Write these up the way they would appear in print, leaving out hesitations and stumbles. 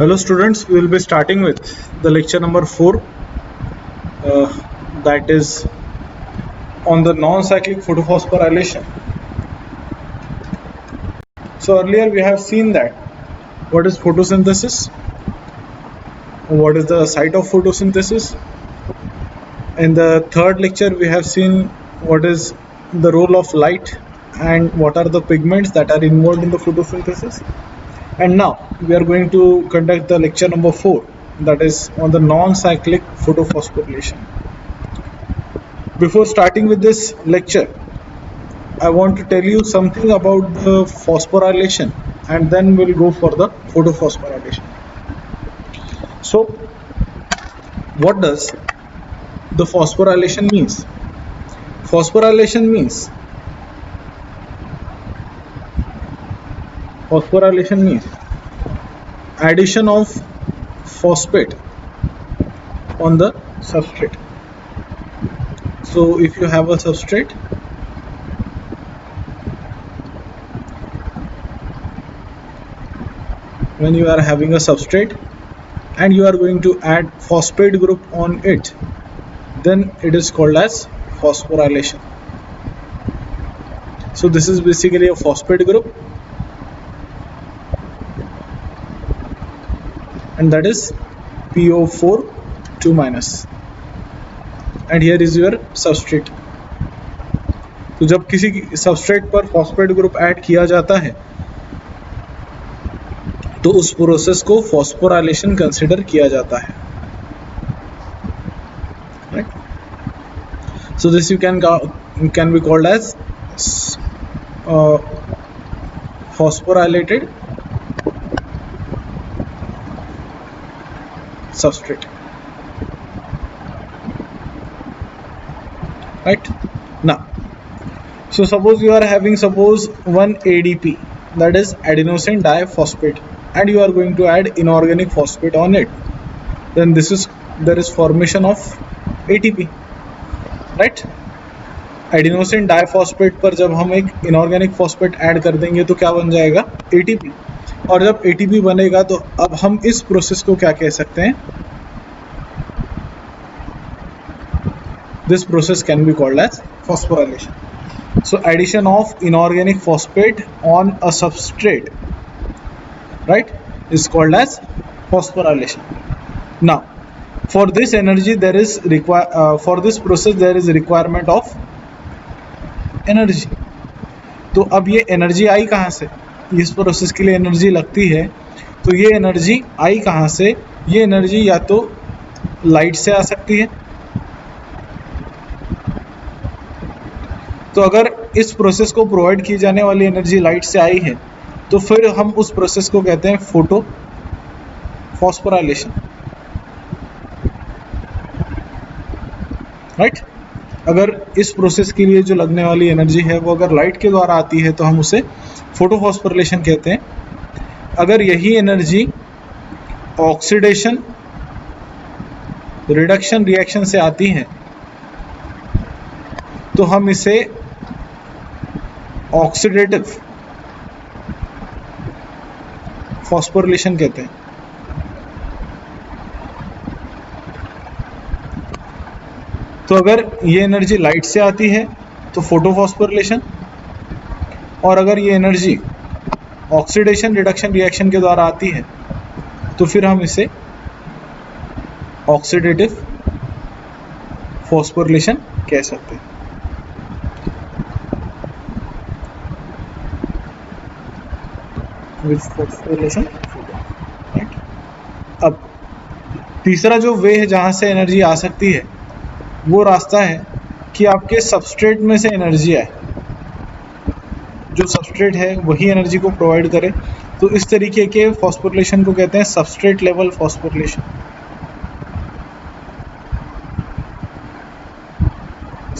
Hello students, we will be starting with the lecture number 4 that is on the non-cyclic photophosphorylation. So earlier we have seen that what is photosynthesis, what is the site of photosynthesis. In the third lecture we have seen what is the role of light and what are the pigments that are involved in the photosynthesis. And now we are going to conduct the lecture number 4, that is on the non-cyclic photophosphorylation. Before starting with this lecture, I want to tell you something about the phosphorylation and then we'll go for the photophosphorylation. So what does the phosphorylation means? Phosphorylation means addition of phosphate on the substrate. So if you have a substrate, when you are having a substrate and you are going to add phosphate group on it, then it is called as phosphorylation. So this is basically a phosphate group, and that is PO4 2-, and here is your substrate. तो जब किसी substrate पर phosphate group add किया जाता है तो उस process को फॉस्फोराइलेशन कंसीडर किया जाता है. Right? So this you can be called as phosphorylated substrate. Right? Now, so suppose you are having 1 ADP, that is adenosine diphosphate, and you are going to add inorganic phosphate on it, then there is formation of ATP, right? Adenosine diphosphate पर जब हम एक inorganic phosphate add कर देंगे तो क्या बन जाएगा? ATP. और जब ATP बनेगा तो अब हम इस प्रोसेस को क्या कह सकते हैं? This process can be called as phosphorylation. So addition of inorganic phosphate on a substrate, right, is called as phosphorylation. Now, for this energy there is for this process there is requirement of energy. तो अब ये energy आई कहाँ से? इस process के लिए energy लगती है, तो ये एनर्जी आई कहाँ से? ये एनर्जी या तो लाइट से आ सकती है, तो अगर इस प्रोसेस को प्रोवाइड की जाने वाली एनर्जी लाइट से आई है तो फिर हम उस प्रोसेस को कहते हैं फोटो फॉस्फोराइलेशन. राइट? अगर इस प्रोसेस के लिए जो लगने वाली एनर्जी है वो अगर लाइट के द्वारा आती है तो हम उसे फोटोफॉस्फोरिलेशन कहते हैं. अगर यही एनर्जी ऑक्सीडेशन रिडक्शन रिएक्शन से आती है तो हम इसे ऑक्सीडेटिव फॉस्फोरिलेशन कहते हैं. तो अगर ये एनर्जी लाइट से आती है तो फोटोफॉस्फोरिलेशन, और अगर ये एनर्जी ऑक्सीडेशन रिडक्शन रिएक्शन के द्वारा आती है तो फिर हम इसे ऑक्सीडेटिव फॉस्फोरिलेशन कह सकते हैं. फॉस्फोरिलेशन. अब तीसरा जो वे है जहाँ से एनर्जी आ सकती है वो रास्ता है कि आपके सबस्ट्रेट में से एनर्जी आए, जो सबस्ट्रेट है वही एनर्जी को प्रोवाइड करे. तो इस तरीके के फॉस्फोरिलेशन को कहते हैं substrate level phosphorylation.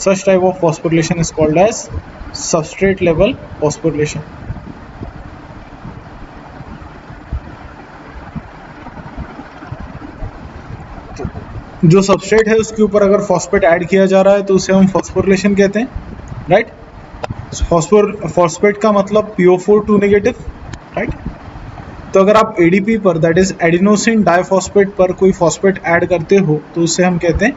Such type of phosphorylation is called as substrate level phosphorylation. जो सबस्ट्रेट है उसके ऊपर अगर फॉस्फेट ऐड किया जा रहा है तो उसे हम फॉस्फोरिलेशन कहते हैं. राइट? फॉस्फेट का मतलब PO4 2-, राइट? तो अगर आप एडीपी पर, दैट इज एडिनोसिन डाइफॉस्फेट पर कोई फॉस्फेट ऐड करते हो तो उसे हम कहते हैं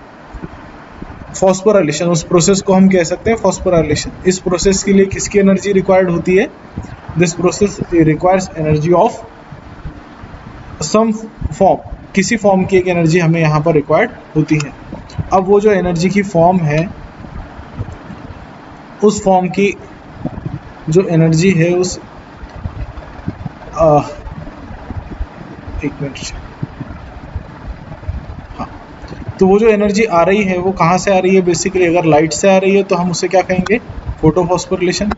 फॉस्फोराइलेशन। उस प्रोसेस को हम कह सकते हैं फॉस्फोराइलेशन। इस प्रोसेस के लिए किसकी एनर्जी रिक्वायर्ड होती है? This process requires energy of some form, किसी फॉर्म की एक एनर्जी हमें यहाँ पर रिक्वायर्ड होती है। अब वो जो एनर्जी की फॉर्म है, उस फॉर्म की जो एनर्जी है उस एक मिनट, हाँ, तो वो जो एनर्जी आ रही है वो कहाँ से आ रही है? बेसिकली अगर लाइट से आ रही है तो हम उसे क्या कहेंगे? फोटोफॉस्फोरिलेशन।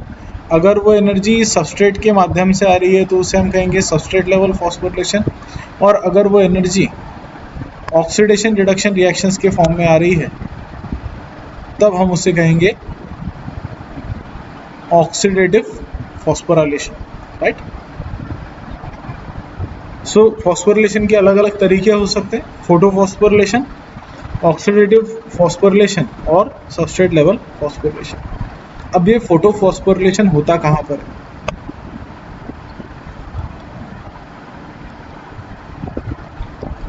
अगर वो एनर्जी सबस्ट्रेट के माध्यम से आ रही है तो उसे हम कहेंगे सबस्ट्रेट लेवल फॉस्फोरिलेशन। और अगर वो एनर्जी ऑक्सीडेशन रिडक्शन रिएक्शंस के फॉर्म में आ रही है तब हम उसे कहेंगे ऑक्सीडेटिव फॉस्फोराइलेशन, राइट। सो फॉस्फोरिलेशन के अलग अलग तरीके हो सकते हैं, फोटोफॉस्फोरिलेशन, ऑक्सीडेटिव फॉस्फोरिलेशन और सबस्ट्रेट लेवल फॉस्फोरिलेशन। अब ये फोटोफॉस्फोरिलेशन होता कहाँ पर है?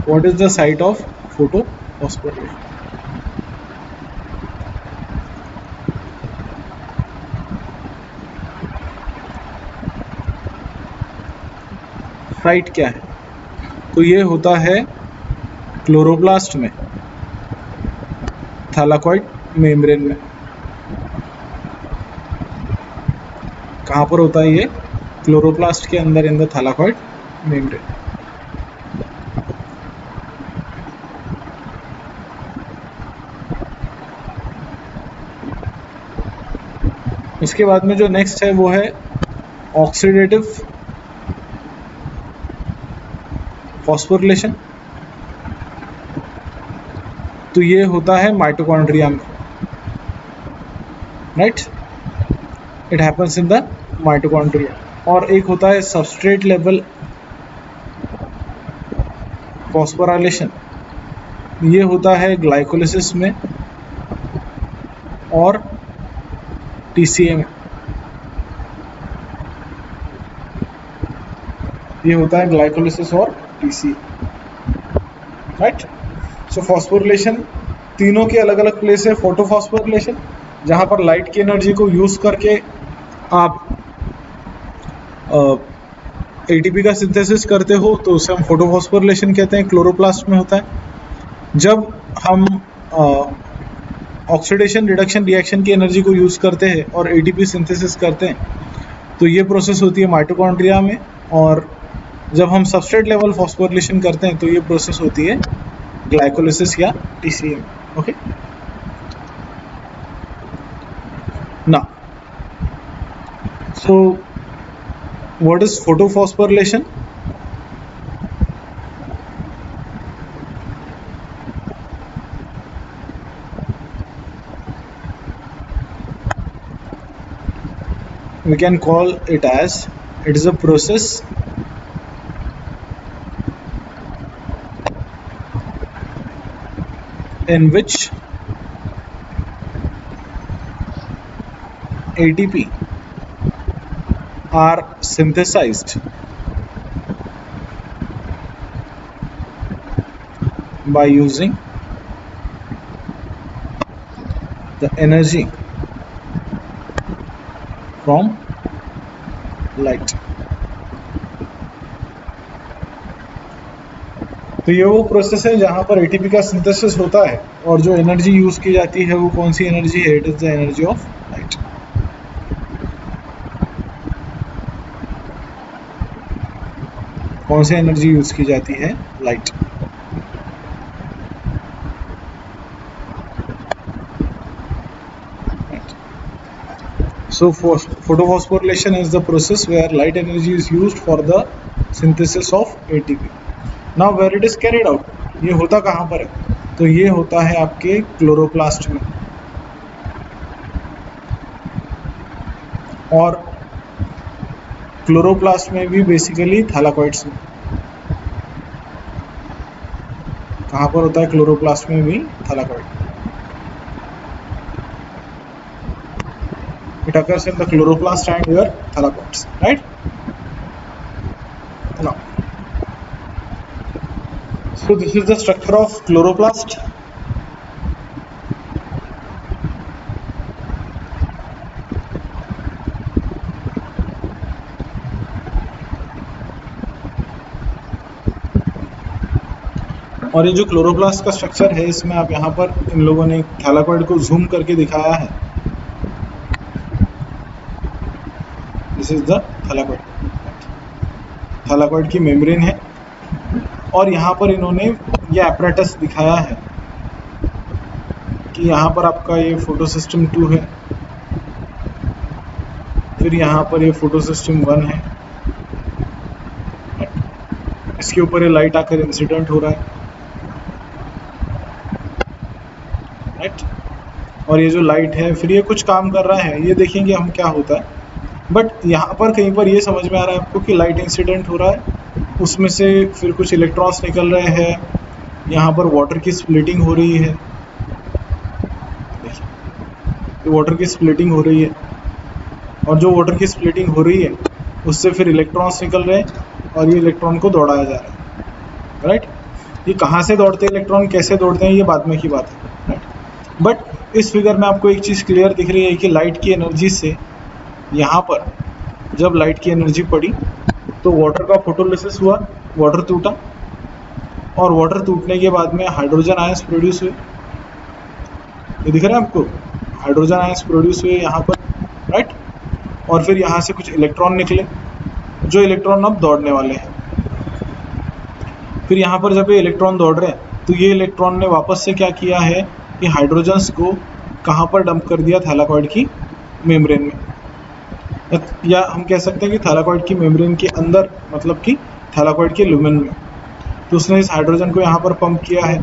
What is the site of photophosphorylation? Site क्या है? तो ये होता है क्लोरोप्लास्ट में, थैलाकॉइड मेम्ब्रेन में। कहाँ पर होता है ये? क्लोरोप्लास्ट के अंदर, इन द थैलाकॉइड मेम्ब्रेन। इसके बाद में जो नेक्स्ट है वो है ऑक्सीडेटिव फॉस्फोरिलेशन। तो ये होता है माइटोकॉन्ड्रिया में, right, it happens in the mitochondria. और एक होता है सबस्ट्रेट लेवल फॉस्फोराइलेशन, ये होता है ग्लाइकोलिसिस में और टीसीए में। ये होता है ग्लाइकोलिसिस और टीसीए, राइट। सो फॉस्फोरिलेशन तीनों के अलग अलग प्लेस है। फोटोफॉस्फोरिलेशन जहाँ पर लाइट की एनर्जी को यूज करके आप एटीपी का सिंथेसिस करते हो तो उसे हम फोटोफॉस्फोरिलेशन कहते हैं, क्लोरोप्लास्ट में होता है। जब हम ऑक्सीडेशन रिडक्शन रिएक्शन की एनर्जी को यूज करते हैं और एटीपी सिंथेसिस करते हैं तो ये प्रोसेस होती है माइटोकॉन्ड्रिया में। और जब हम सबस्ट्रेट लेवल फॉस्फोरिलेशन करते हैं तो ये प्रोसेस होती है ग्लाइकोलिसिस या टीसीए में, ओके ना। So what is photophosphorylation? we can call it as, it is a process in which ATP are synthesized by using the energy from light। तो ये वो प्रोसेस है जहां पर एटीपी का सिंथेसिस होता है और जो एनर्जी यूज की जाती है वो कौन सी एनर्जी है? It is the energy of light. कौन सी एनर्जी यूज की जाती है? Light. So photophosphorylation is the process where light energy is used for the synthesis of ATP. Now where it is carried out, ये होता कहाँ पर है? तो ये होता है आपके क्लोरोप्लास्ट में और क्लोरोप्लास्ट में भी बेसिकली थैलाकॉइड्स में। कहाँ पर होता है? क्लोरोप्लास्ट में भी thylakoid. It occurs in the chloroplast and your thylakoids, right? Now So this is the structure of chloroplast. और ये जो क्लोरोप्लास्ट का स्ट्रक्चर है, इसमें आप यहाँ पर इन लोगों ने थैलाकोइड को जूम करके दिखाया है. This is the thylakoid. Thylakoid की मेम्ब्रेन है और यहाँ पर इन्होंने ये एपरेटस दिखाया है कि यहाँ पर आपका ये फोटो सिस्टम 2 है, फिर यहाँ पर ये फोटो सिस्टम 1 है, इसके ऊपर ये लाइट आकर इंसिडेंट हो रहा है, राइट. और ये जो लाइट है फिर ये कुछ काम कर रहा है, ये देखेंगे हम क्या होता है. बट यहाँ पर कहीं पर ये समझ में आ रहा है आपको कि लाइट इंसिडेंट हो रहा है, उसमें से फिर कुछ इलेक्ट्रॉन्स निकल रहे हैं, यहाँ पर वाटर की स्प्लिटिंग हो रही है, देखिए वाटर की स्प्लिटिंग हो रही है, और जो वाटर की स्प्लिटिंग हो रही है उससे फिर इलेक्ट्रॉन्स निकल रहे हैं और ये इलेक्ट्रॉन को दौड़ाया जा रहा है, राइट. ये कहाँ से दौड़ते हैं इलेक्ट्रॉन, कैसे दौड़ते हैं, ये बाद में की बात है, राइट. बट इस फिगर में आपको एक चीज़ क्लियर दिख रही है कि लाइट की एनर्जी से यहाँ पर जब लाइट की एनर्जी पड़ी तो वाटर का फोटोलिसिस हुआ, वाटर टूटा, और वाटर टूटने के बाद में हाइड्रोजन आयंस प्रोड्यूस हुए. ये दिख रहा है आपको, हाइड्रोजन आयंस प्रोड्यूस हुए यहाँ पर, राइट. और फिर यहाँ से कुछ इलेक्ट्रॉन निकले, जो इलेक्ट्रॉन अब दौड़ने वाले हैं. फिर यहाँ पर जब ये इलेक्ट्रॉन दौड़ रहे हैं तो ये इलेक्ट्रॉन ने वापस से क्या किया है कि हाइड्रोजन्स को कहाँ पर डंप कर दिया, थैलाकोइड की मेम्ब्रेन में, या हम कह सकते हैं कि थैलाकोइड की मेम्ब्रेन के अंदर, मतलब कि थैलाकोइड के लुमेन में. तो उसने इस हाइड्रोजन को यहाँ पर पंप किया है.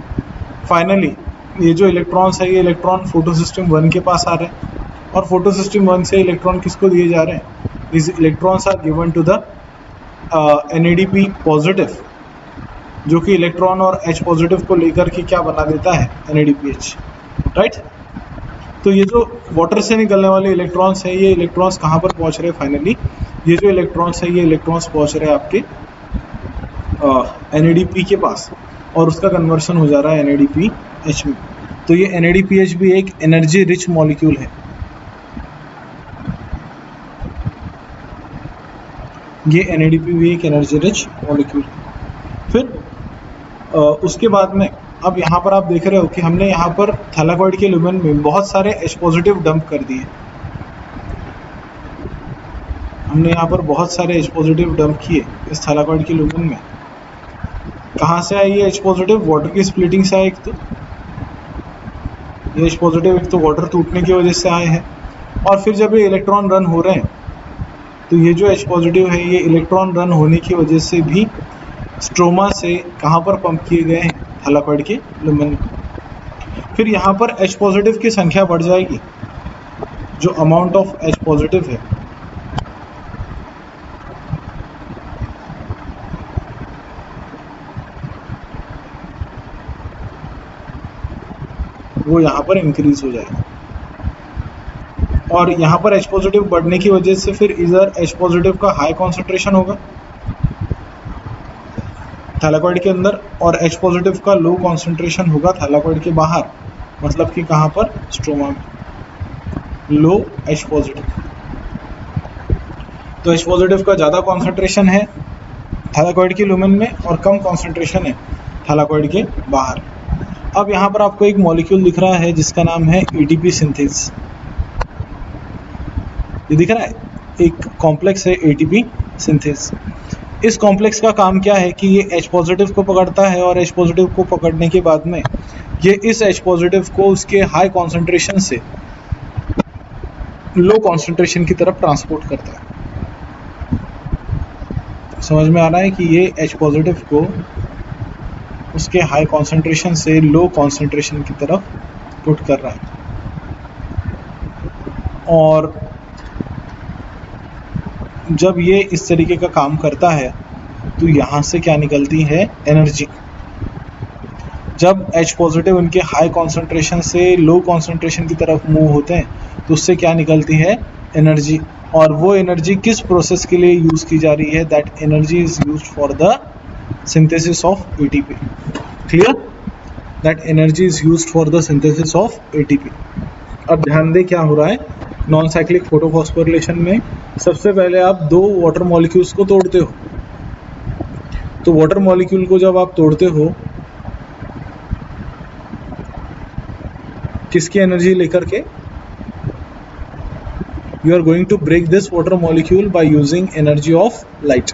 फाइनली ये जो इलेक्ट्रॉन्स है, ये इलेक्ट्रॉन फोटो सिस्टम 1 के पास आ रहे हैं, और फोटो सिस्टम 1 से इलेक्ट्रॉन किसको दिए जा रहे हैं, this electrons are given to the NADP positive, जो कि इलेक्ट्रॉन और H पॉजिटिव को लेकर के क्या बना देता है, NADPH, राइट. तो ये जो वाटर से निकलने वाले इलेक्ट्रॉन्स हैं, ये इलेक्ट्रॉन्स कहाँ पर पहुँच रहे हैं फाइनली, ये जो इलेक्ट्रॉन्स हैं ये इलेक्ट्रॉन्स पहुँच रहे हैं आपके NADP के पास, और उसका कन्वर्शन हो जा रहा है NADPH में. तो ये NADPH भी एक एनर्जी रिच मॉलिक्यूल है. ये NADP भी एक एनर्जी रिच मॉलिक्यूल है. फिर उसके बाद में अब यहाँ पर आप देख रहे हो कि हमने यहाँ पर थैलाकोइड के लुमेन में बहुत सारे H पॉजिटिव डंप कर दिए. हमने यहाँ पर बहुत सारे H पॉजिटिव डंप किए इस थैलाकोइड के लुमेन में. कहाँ से आए ये H पॉजिटिव, वाटर की स्प्लिटिंग से आए. एक तो ये H पॉजिटिव एक तो वाटर टूटने की वजह से आए हैं, और फिर जब ये इलेक्ट्रॉन रन हो रहे हैं तो ये जो H पॉजिटिव है ये इलेक्ट्रॉन रन होने की वजह से भी स्ट्रोमा से कहाँ पर पंप किए गए हैं, थैलाकोइड के लुमेन. फिर यहाँ पर H पॉजिटिव की संख्या बढ़ जाएगी, जो अमाउंट ऑफ H पॉजिटिव है वो यहाँ पर इंक्रीज हो जाएगा. और यहाँ पर H पॉजिटिव बढ़ने की वजह से फिर इधर H पॉजिटिव का हाई कॉन्सेंट्रेशन होगा थैलाकोइड के अंदर, और H पॉजिटिव का लो कॉन्सेंट्रेशन होगा थैलाकोइड के बाहर, मतलब कि कहाँ पर, स्ट्रोमा में, लो H पॉजिटिव. तो H पॉजिटिव का ज़्यादा कॉन्सेंट्रेशन है थैलाकोइड के लुमेन में और कम कॉन्सेंट्रेशन है थैलाकोइड के बाहर. अब यहाँ पर आपको एक मॉलिक्यूल दिख रहा है जिसका नाम है ATP सिंथेस. ये दिख रहा है, एक कॉम्प्लेक्स है ATP सिंथेस. इस कॉम्प्लेक्स का काम क्या है कि ये H पॉजिटिव को पकड़ता है, और H पॉजिटिव को पकड़ने के बाद में ये इस H पॉजिटिव को उसके हाई कॉन्सेंट्रेशन से लो कॉन्सेंट्रेशन की तरफ ट्रांसपोर्ट करता है. समझ में आ रहा है कि ये H पॉजिटिव को उसके हाई कॉन्सेंट्रेशन से लो कॉन्सेंट्रेशन की तरफ पुट कर रहा है. और जब ये इस तरीके का काम करता है तो यहाँ से क्या निकलती है, एनर्जी. जब H पॉजिटिव उनके हाई कॉन्सेंट्रेशन से लो कॉन्सेंट्रेशन की तरफ मूव होते हैं तो उससे क्या निकलती है, एनर्जी. और वो एनर्जी किस प्रोसेस के लिए यूज़ की जा रही है, that energy is used for the synthesis of ATP. Clear? That energy is used for the synthesis of ATP. अब ध्यान दें क्या हो रहा है नॉन साइक्लिक फोटोफॉस्फोरिलेशन में। सबसे पहले आप दो वाटर मॉलिक्यूल्स को तोड़ते हो। तो वाटर मॉलिक्यूल को जब आप तोड़ते हो किसकी एनर्जी लेकर के? You are going to break this water molecule by using energy of light.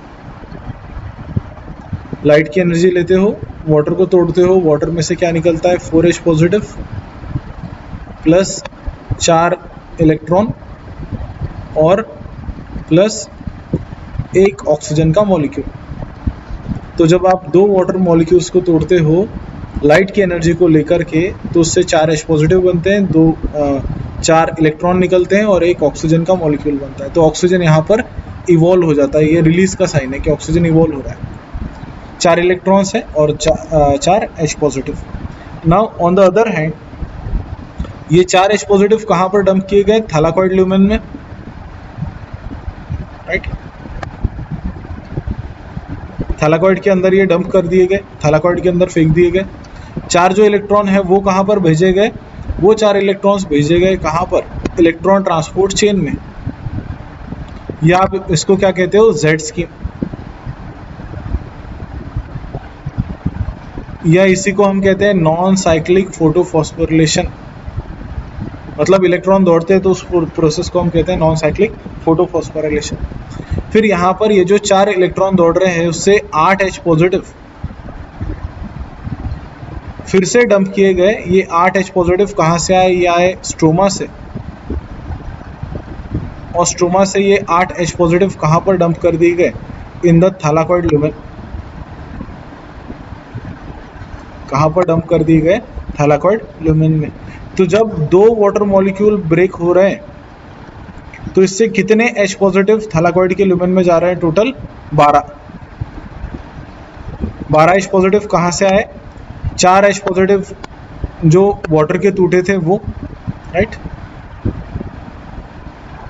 Light की एनर्जी लेते हो, वाटर को तोड़ते हो, वाटर में से क्या निकलता है? 4H पॉजिटिव प्लस 4 इलेक्ट्रॉन और प्लस एक ऑक्सीजन का मॉलिक्यूल। तो जब आप दो वाटर मॉलिक्यूल्स को तोड़ते हो लाइट की एनर्जी को लेकर के तो उससे 4H पॉजिटिव बनते हैं, 4 इलेक्ट्रॉन निकलते हैं और एक ऑक्सीजन का मॉलिक्यूल बनता है। तो ऑक्सीजन यहाँ पर इवॉल्व हो जाता है, ये रिलीज का साइन है कि ऑक्सीजन इवॉल्व हो रहा है। 4 इलेक्ट्रॉन्स है और 4 H positive. Now on the other hand ये 4 H पॉजिटिव कहाँ पर डंप किए गए? थैलाकॉइड ल्यूमेन में, राइट? थैलाकॉइड के अंदर ये डंप कर दिए गए, थैलाकॉइड के अंदर फेंक दिए गए। 4 जो इलेक्ट्रॉन है वो कहाँ पर भेजे गए? वो 4 इलेक्ट्रॉन्स भेजे गए कहाँ पर? इलेक्ट्रॉन ट्रांसपोर्ट चेन में, या आप इसको क्या कहते हो? Z स्कीम, या इसी को हम कहते हैं नॉन साइक्लिक फोटोफॉस्फोरिलेशन। मतलब इलेक्ट्रॉन दौड़ते हैं तो उस प्रोसेस को हम कहते हैं नॉन साइक्लिक फोटोफॉस्फोरिलेशन। फिर यहाँ पर ये जो 4 इलेक्ट्रॉन दौड़ रहे हैं उससे 8H पॉजिटिव फिर से डंप किए गए। ये 8H पॉजिटिव कहाँ से आए? ये आए स्ट्रोमा से, और स्ट्रोमा से ये 8H पॉजिटिव कहाँ पर डंप कर दिए गए? इन द थैलाकॉइड ल्यूमेन। कहाँ पर डंप कर दिए गए? थैलाकॉइड ल्यूमेन में। तो जब दो वाटर मॉलिक्यूल ब्रेक हो रहे हैं तो इससे कितने H पॉजिटिव थैलाकॉइड के ल्यूमेन में जा रहे हैं? टोटल 12 H पॉजिटिव कहाँ से आए? 4 H पॉजिटिव जो वाटर के टूटे थे वो, राइट?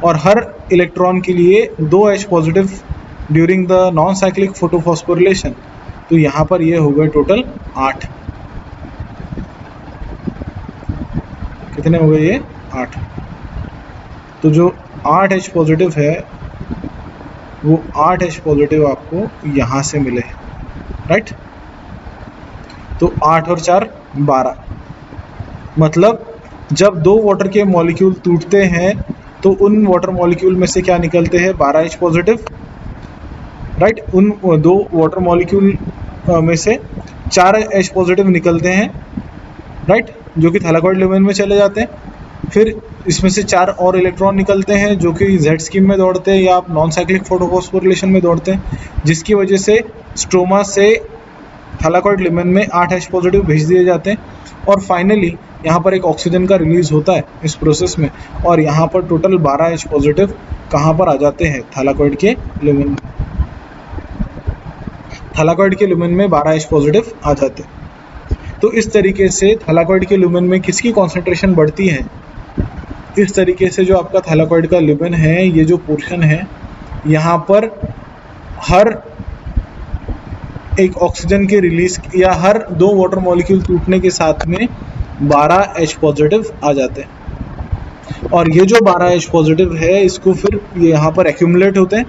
और हर इलेक्ट्रॉन के लिए 2 H positive during the non cyclic photophosphorylation. तो यहाँ पर ये हो गए टोटल 8। कितने हो गए ये? 8। तो जो 8H पॉजिटिव है वो 8H पॉजिटिव आपको यहाँ से मिले, राइट? तो 8 और 4 12। मतलब जब दो वाटर के मॉलिक्यूल टूटते हैं तो उन वाटर मॉलिक्यूल में से क्या निकलते हैं? 12H positive, right? उन दो वाटर मॉलिक्यूल में से 4H पॉजिटिव निकलते हैं, राइट? जो कि थैलाकॉइड ल्यूमेन में चले जाते हैं। फिर इसमें से 4 और इलेक्ट्रॉन निकलते हैं जो कि Z स्कीम में दौड़ते हैं या आप नॉन साइक्लिक फोटोफॉस्फोरिलेशन में दौड़ते हैं, जिसकी वजह से स्ट्रोमा से थैलाकॉइड ल्यूमेन में 8H पॉजिटिव भेज दिए जाते हैं। और फाइनली यहाँ पर एक ऑक्सीजन का रिलीज होता है इस प्रोसेस में, और यहाँ पर टोटल 12H पॉजिटिव कहाँ पर आ जाते हैं? थैलाकॉइड के ल्यूमेन में। थैलाकॉइड के ल्यूमेन में 12H पॉजिटिव आ जाते हैं। तो इस तरीके से थैलाकॉइड के ल्यूमेन में किसकी कॉन्सेंट्रेशन बढ़ती है? इस तरीके से जो आपका थैलाकॉइड का ल्यूमेन है, ये जो पोर्शन है, यहाँ पर हर एक ऑक्सीजन के रिलीज या हर दो वाटर मॉलिक्यूल टूटने के साथ में 12H पॉजिटिव आ जाते हैं। और ये जो 12H पॉजिटिव है इसको फिर ये यहाँ पर एक्यूमुलेट होते हैं,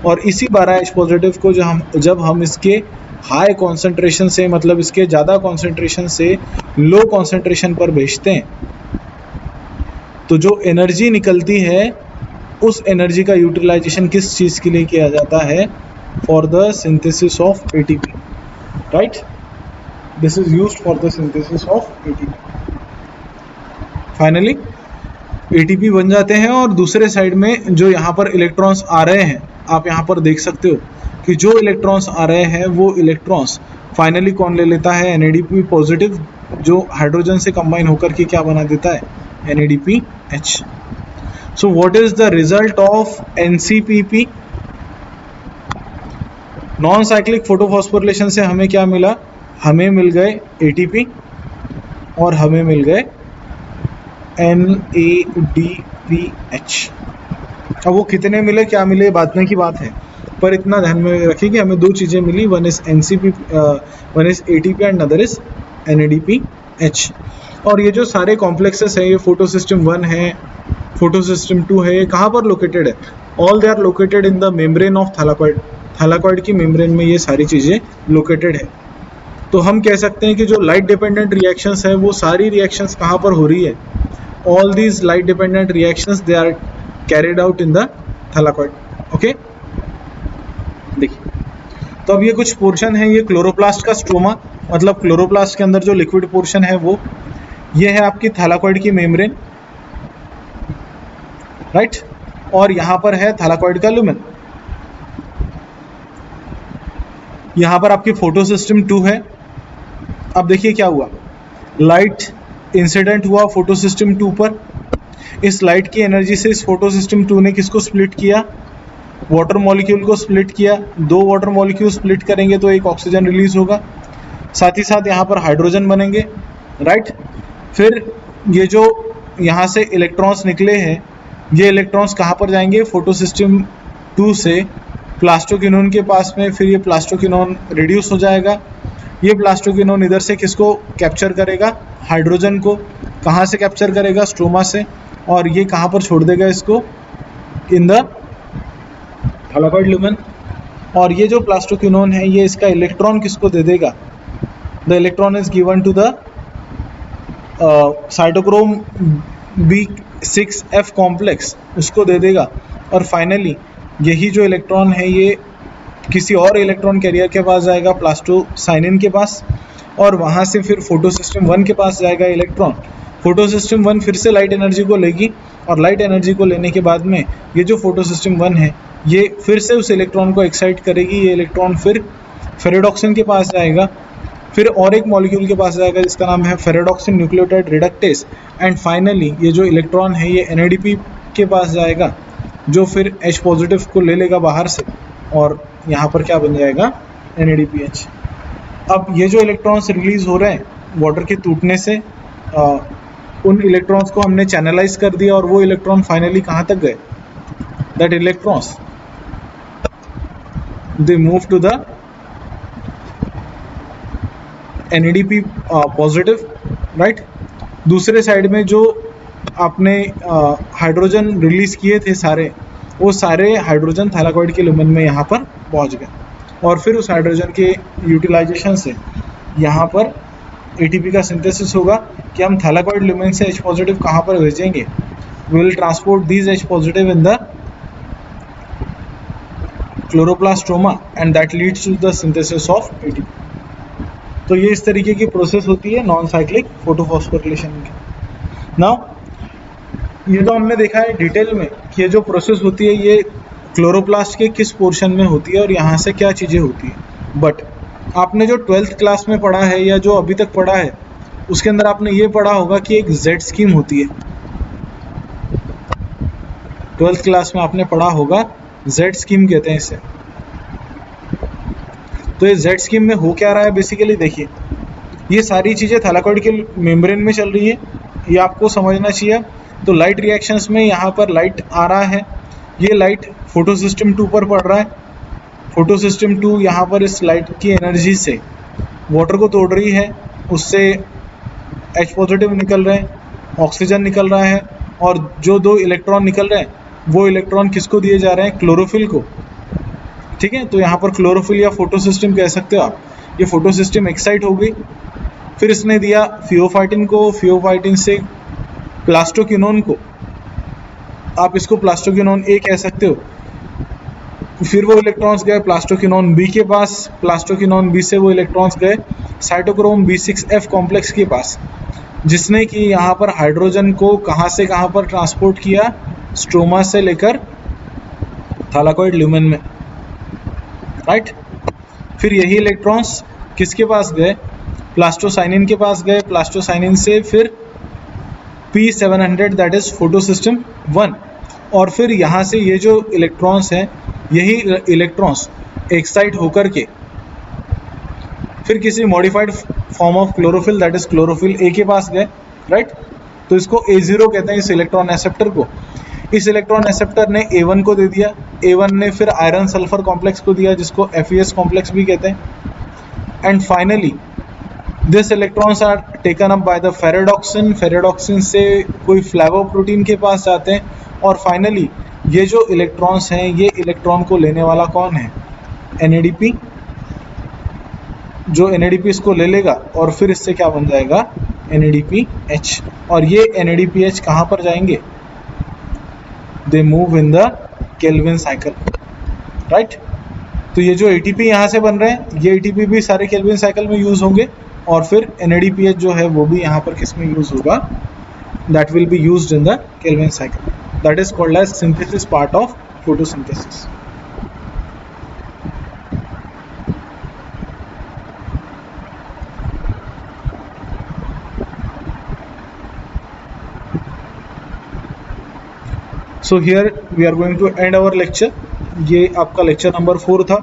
और इसी 12H पॉजिटिव को जब हम इसके हाई कॉन्सेंट्रेशन से, मतलब इसके ज़्यादा कॉन्सेंट्रेशन से लो कॉन्सेंट्रेशन पर भेजते हैं, तो जो एनर्जी निकलती है उस एनर्जी का यूटिलाइजेशन किस चीज़ के लिए किया जाता है? For the synthesis of ATP, right? This is used for the synthesis of ATP. Finally ATP बन जाते हैं, और दूसरे साइड में जो यहाँ पर इलेक्ट्रॉन्स आ रहे हैं, आप यहाँ पर देख सकते हो कि जो इलेक्ट्रॉन्स आ रहे हैं वो इलेक्ट्रॉन्स फाइनली कौन ले लेता है? NADP पॉजिटिव, जो हाइड्रोजन से कंबाइन होकर के क्या बना देता है? NADPH। So what is the result of NCPP? Non cyclic photophosphorylation से हमें क्या मिला? हमें मिल गए ATP और हमें मिल गए NADPH। अब वो कितने मिले, क्या मिले, बाद में की बात है, पर इतना ध्यान में रखिए कि हमें दो चीज़ें मिली, one is NCP, one is ATP and other is NADPH। और ये जो सारे कॉम्प्लेक्सेस हैं, ये फोटो सिस्टम 1 है, फोटो सिस्टम 2 है, ये कहाँ पर लोकेटेड है? All they are located in the membrane of thylakoid. Thylakoid की मेम्ब्रेन में ये सारी चीज़ें लोकेटेड है। तो हम कह सकते हैं कि जो लाइट डिपेंडेंट रिएक्शंस है वो सारी रिएक्शंस कहाँ पर हो रही है? All these light dependent reactions they are carried out in the thylakoid. Okay, देखिए तो अब ये कुछ पोर्शन है, ये क्लोरोप्लास्ट का स्ट्रोमा, मतलब क्लोरोप्लास्ट के अंदर जो लिक्विड पोर्शन है वो, ये है आपकी थैलाकॉइड की मेम्ब्रेन, राइट। और यहाँ पर है थैलाकॉइड का लुमेन। यहाँ पर आपकी फोटो सिस्टम 2 है। अब देखिए क्या हुआ, लाइट इंसिडेंट हुआ फोटो सिस्टम 2 पर। इस लाइट की एनर्जी से इस फोटो सिस्टम 2 ने किसको स्प्लिट किया? वाटर मॉलिक्यूल को स्प्लिट किया। दो वाटर मॉलिक्यूल स्प्लिट करेंगे तो एक ऑक्सीजन रिलीज होगा, साथ ही साथ यहाँ पर हाइड्रोजन बनेंगे, राइट। फिर ये जो यहाँ से इलेक्ट्रॉन्स निकले हैं, ये इलेक्ट्रॉन्स कहाँ पर जाएंगे? फोटो सिस्टम 2 से प्लास्टोक्विनोन के पास में। फिर ये प्लास्टोक्विनोन रिड्यूस हो जाएगा। ये प्लास्टोक्विनोन इधर से किसको कैप्चर करेगा? हाइड्रोजन को। कहाँ से कैप्चर करेगा? स्ट्रोमा से। और ये कहाँ पर छोड़ देगा इसको? इन द थैलाकॉइड लुमेन। और ये जो प्लास्टोक्विनोन है, ये इसका इलेक्ट्रॉन किसको दे देगा? The electron is given to the cytochrome B6F complex, उसको दे देगा। और फाइनली यही जो इलेक्ट्रॉन है ये किसी और इलेक्ट्रॉन कैरियर के पास जाएगा, प्लास्टोसाइनिन के पास, और वहाँ से फिर फोटो सिस्टम 1 के पास जाएगा इलेक्ट्रॉन। फोटो सिस्टम 1 फिर से लाइट एनर्जी को लेगी, और लाइट एनर्जी को लेने के बाद में ये जो फोटो सिस्टम 1 है ये फिर से उस इलेक्ट्रॉन को एक्साइट करेगी। ये इलेक्ट्रॉन फिर फेरेडॉक्सिन के पास जाएगा, फिर और एक मॉलिक्यूल के पास जाएगा जिसका नाम है ferredoxin nucleotide reductase. And finally ये जो इलेक्ट्रॉन है ये NADP के पास जाएगा, जो फिर H पॉजिटिव को ले लेगा बाहर से, और यहाँ पर क्या बन जाएगा? NADPH। अब ये जो इलेक्ट्रॉन्स रिलीज हो रहे हैं वाटर के टूटने से, उन इलेक्ट्रॉन्स को हमने चैनलाइज कर दिया, और वो इलेक्ट्रॉन फाइनली कहाँ तक गए? That electrons they move to the NADP positive, right. दूसरे साइड में जो आपने हाइड्रोजन रिलीज किए थे सारे, वो सारे हाइड्रोजन थैलाकॉइड के लुमेन में यहाँ पर पहुँच गए, और फिर उस हाइड्रोजन के यूटिलाइजेशन से यहाँ पर ATP का सिंथेसिस होगा कि हम थैलाकॉइड लुमेन से H पॉजिटिव कहाँ पर भेजेंगे? We will transport these H positive in the chloroplast stroma and that leads to the synthesis of ATP। तो ये इस तरीके की प्रोसेस होती है नॉन साइक्लिक फोटोफॉस्फोरिलेशन की। नाउ ये तो हमने देखा है डिटेल में कि ये जो प्रोसेस होती है ये क्लोरोप्लास्ट के किस पोर्शन में होती है और यहाँ से क्या चीज़ें होती है। बट आपने जो 12th क्लास में पढ़ा है या जो अभी तक पढ़ा है उसके अंदर आपने ये पढ़ा होगा कि एक Z स्कीम होती है। 12th क्लास में आपने पढ़ा होगा, Z स्कीम कहते हैं इसे। तो ये Z स्कीम में हो क्या रहा है बेसिकली? देखिए ये सारी चीज़ें थैलाकॉइड के मेम्ब्रेन में चल रही है, ये आपको समझना चाहिए। तो लाइट रिएक्शंस में यहाँ पर लाइट आ रहा है, ये लाइट फोटो सिस्टम 2 पर पड़ रहा है। फोटो सिस्टम 2 यहाँ पर इस लाइट की एनर्जी से वाटर को तोड़ रही है, उससे H पॉजिटिव निकल रहे हैं, ऑक्सीजन निकल रहा है, और जो दो इलेक्ट्रॉन निकल रहे हैं वो इलेक्ट्रॉन किसको दिए जा रहे हैं? क्लोरोफिल को। ठीक है, तो यहाँ पर क्लोरोफिल या फोटो सिस्टम कह सकते हो आप। ये फोटो सिस्टम एक्साइट हो गई, फिर इसने दिया फियोफाइटिन को, फियोफाइटिन से प्लास्टोक्विनोन को, आप इसको प्लास्टोक्विनोन A कह सकते हो। फिर वो इलेक्ट्रॉन्स गए प्लास्टोक्विनोन B के पास, प्लास्टोक्विनोन B से वो इलेक्ट्रॉन्स गए साइटोक्रोम B6F कॉम्प्लेक्स के पास, जिसने कि यहाँ पर हाइड्रोजन को कहाँ से कहाँ पर ट्रांसपोर्ट किया? स्ट्रोमा से लेकर थैलाकॉइड लुमेन में, राइट। फिर यही इलेक्ट्रॉन्स किसके पास गए? प्लास्टोसाइनिन के पास गए, प्लास्टोसाइनिन से फिर P700 that is photo system 1, और फिर यहाँ से ये जो इलेक्ट्रॉन्स हैं यही इलेक्ट्रॉन्स एक्साइट होकर के फिर किसी modified form of chlorophyll that is chlorophyll A के पास गए, राइट। तो इसको A0 कहते हैं इस इलेक्ट्रॉन एक्सेप्टर को। इस इलेक्ट्रॉन एक्सेप्टर ने A1 को दे दिया, A1 ने फिर आयरन सल्फर कॉम्प्लेक्स को दिया जिसको FeS कॉम्प्लेक्स भी कहते हैं। And finally this electrons are taken up by the ferredoxin, ferredoxin से कोई फ्लैवोप्रोटीन के पास जाते हैं और फाइनली ये जो इलेक्ट्रॉन्स हैं ये इलेक्ट्रॉन को लेने वाला कौन है, NADP, जो NADP इसको ले लेगा और फिर इससे क्या बन जाएगा, NADPH। और ये NADPH कहाँ पर जाएंगे, they move in the Calvin cycle, right. तो ये जो ATP यहाँ से बन रहे हैं ये ATP भी सारे केल्विन साइकिल में यूज होंगे और फिर NADPH जो है वो भी यहाँ पर किस में यूज होगा, that will be used in the Calvin cycle, that is called as synthesis part of photosynthesis. So here we are going to end our lecture. ये आपका लेक्चर नंबर 4 था।